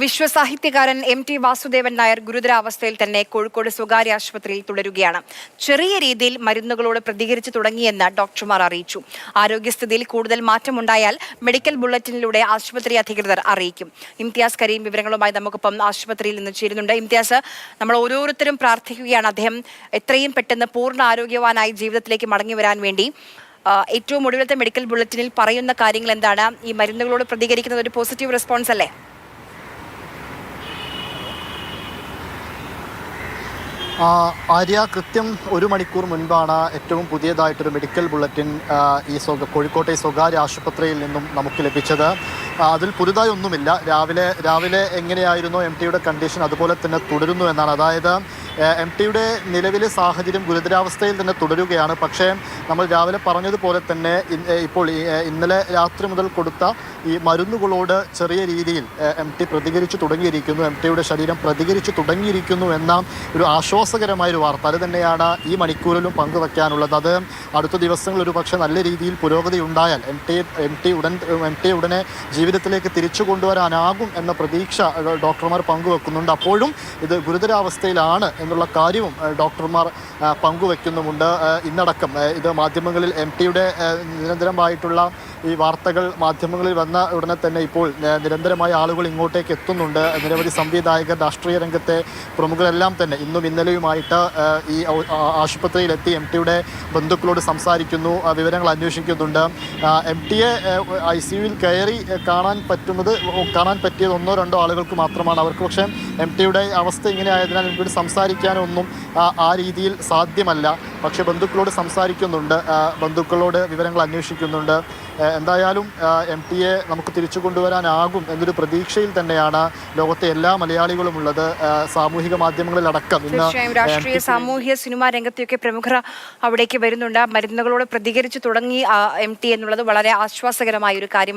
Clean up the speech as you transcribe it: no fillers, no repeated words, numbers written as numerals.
വിശ്വസാഹിത്യകാരൻ M T Vasudevan Nair ഗുരുതരാവസ്ഥയിൽ തന്നെ കോഴിക്കോട് സ്വകാര്യ ആശുപത്രിയിൽ തുടരുകയാണ്. ചെറിയ രീതിയിൽ മരുന്നുകളോട് പ്രതികരിച്ചു തുടങ്ങിയെന്ന് ഡോക്ടർമാർ അറിയിച്ചു. ആരോഗ്യസ്ഥിതിയിൽ കൂടുതൽ മാറ്റമുണ്ടായാൽ മെഡിക്കൽ ബുള്ളറ്റിനിലൂടെ ആശുപത്രി അധികൃതർ അറിയിക്കും. ഇംതിയാസ് കരീം വിവരങ്ങളുമായി നമുക്കൊപ്പം ആശുപത്രിയിൽ നിന്ന് ചേരുന്നുണ്ട്. ഇംതിയാസ്, നമ്മൾ ഓരോരുത്തരും പ്രാർത്ഥിക്കുകയാണ് അദ്ദേഹം എത്രയും പെട്ടെന്ന് പൂർണ്ണ ആരോഗ്യവാനായി ജീവിതത്തിലേക്ക് മടങ്ങി വരാൻ വേണ്ടി. ഏറ്റവും ഒടുവിലത്തെ മെഡിക്കൽ ബുള്ളറ്റിനിൽ പറയുന്ന കാര്യങ്ങൾ എന്താണ്? ഈ മരുന്നുകളോട് പ്രതികരിക്കുന്നത് ഒരു പോസിറ്റീവ് റെസ്പോൺസ് അല്ലേ? ആര്യ, കൃത്യം 1 മണിക്കൂർ മുൻപാണ് ഏറ്റവും പുതിയതായിട്ടൊരു മെഡിക്കൽ ബുള്ളറ്റിൻ ഈ കോഴിക്കോട്ടെ സ്വകാര്യ ആശുപത്രിയിൽ നിന്നും നമുക്ക് ലഭിച്ചത്. അതിൽ പുതുതായി ഒന്നുമില്ല. രാവിലെ എങ്ങനെയായിരുന്നോ എം ടിയുടെ കണ്ടീഷൻ അതുപോലെ തന്നെ തുടരുന്നു എന്നാണ്. അതായത് എം ടിയുടെ നിലവിലെ സാഹചര്യം ഗുരുതരാവസ്ഥയിൽ തന്നെ തുടരുകയാണ്. പക്ഷേ നമ്മൾ രാവിലെ പറഞ്ഞതുപോലെ തന്നെ ഇപ്പോൾ ഇന്നലെ രാത്രി മുതൽ കൊടുത്ത ഈ മരുന്നുകളോട് ചെറിയ രീതിയിൽ എം ടി പ്രതികരിച്ചു തുടങ്ങിയിരിക്കുന്നു. എം ടിയുടെ ശരീരം പ്രതികരിച്ചു തുടങ്ങിയിരിക്കുന്നു എന്ന ഒരു ആശ്വാസകരമായൊരു വാർത്ത അത് തന്നെയാണ് ഈ മണിക്കൂറിലും പങ്കുവയ്ക്കാനുള്ളത്. അത് അടുത്ത ദിവസങ്ങളിൽ ഒരു പക്ഷേ നല്ല രീതിയിൽ പുരോഗതി ഉണ്ടായാൽ എം ടി ഉടനെ ജീവിതത്തിലേക്ക് തിരിച്ചു കൊണ്ടുവരാനാകും എന്ന പ്രതീക്ഷ ഡോക്ടർമാർ പങ്കുവെക്കുന്നുണ്ട്. അപ്പോഴും ഇത് ഗുരുതരാവസ്ഥയിലാണ് എന്നുള്ള കാര്യവും ഡോക്ടർമാർ പങ്കുവെക്കുന്നുമുണ്ട്. ഇന്നടക്കം ഇത് മാധ്യമങ്ങളിൽ എം ടിയുടെ നിരന്തരമായിട്ടുള്ള ഈ വാർത്തകൾ മാധ്യമങ്ങളിൽ വന്ന ഉടനെ തന്നെ ഇപ്പോൾ നിരന്തരമായ ആളുകൾ ഇങ്ങോട്ടേക്ക് എത്തുന്നുണ്ട്. നിരവധി സംവിധായകർ, രാഷ്ട്രീയ രംഗത്തെ പ്രമുഖരെല്ലാം തന്നെ ഇന്നും ഇന്നലെയുമായിട്ട് ഈ ആശുപത്രിയിലെത്തി എം ടിയുടെ ബന്ധുക്കളോട് സംസാരിക്കുന്നു, വിവരങ്ങൾ അന്വേഷിക്കുന്നുണ്ട്. എം ടിയെ ICUവിൽ കയറി കാണാൻ പറ്റിയത് 1-2 ആളുകൾക്ക് മാത്രമാണ്. അവർക്ക് പക്ഷേ എം ടിയുടെ അവസ്ഥ ഇങ്ങനെ ആയതിനാൽ ഇവിടെ സംസാരിക്കാനൊന്നും ആ രീതിയിൽ സാധ്യമല്ല. പക്ഷേ ബന്ധുക്കളോട് സംസാരിക്കുന്നുണ്ട്, ബന്ധുക്കളോട് വിവരങ്ങൾ അന്വേഷിക്കുന്നുണ്ട്. എന്തായാലും എം ടിയെ നമുക്ക് തിരിച്ചു കൊണ്ടുവരാനാകും എന്നൊരു പ്രതീക്ഷയിൽ തന്നെയാണ് ലോകത്തെ എല്ലാ മലയാളികളും ഉള്ളത്. സാമൂഹിക മാധ്യമങ്ങളിലടക്കം തീർച്ചയായും രാഷ്ട്രീയ, സാമൂഹ്യ, സിനിമാ രംഗത്തെയൊക്കെ പ്രമുഖർ അവിടേക്ക് വരുന്നുണ്ട്. മരുന്നുകളോട് പ്രതികരിച്ചു തുടങ്ങി എം ടി എന്നുള്ളത് വളരെ ആശ്വാസകരമായ ഒരു കാര്യമാണ്.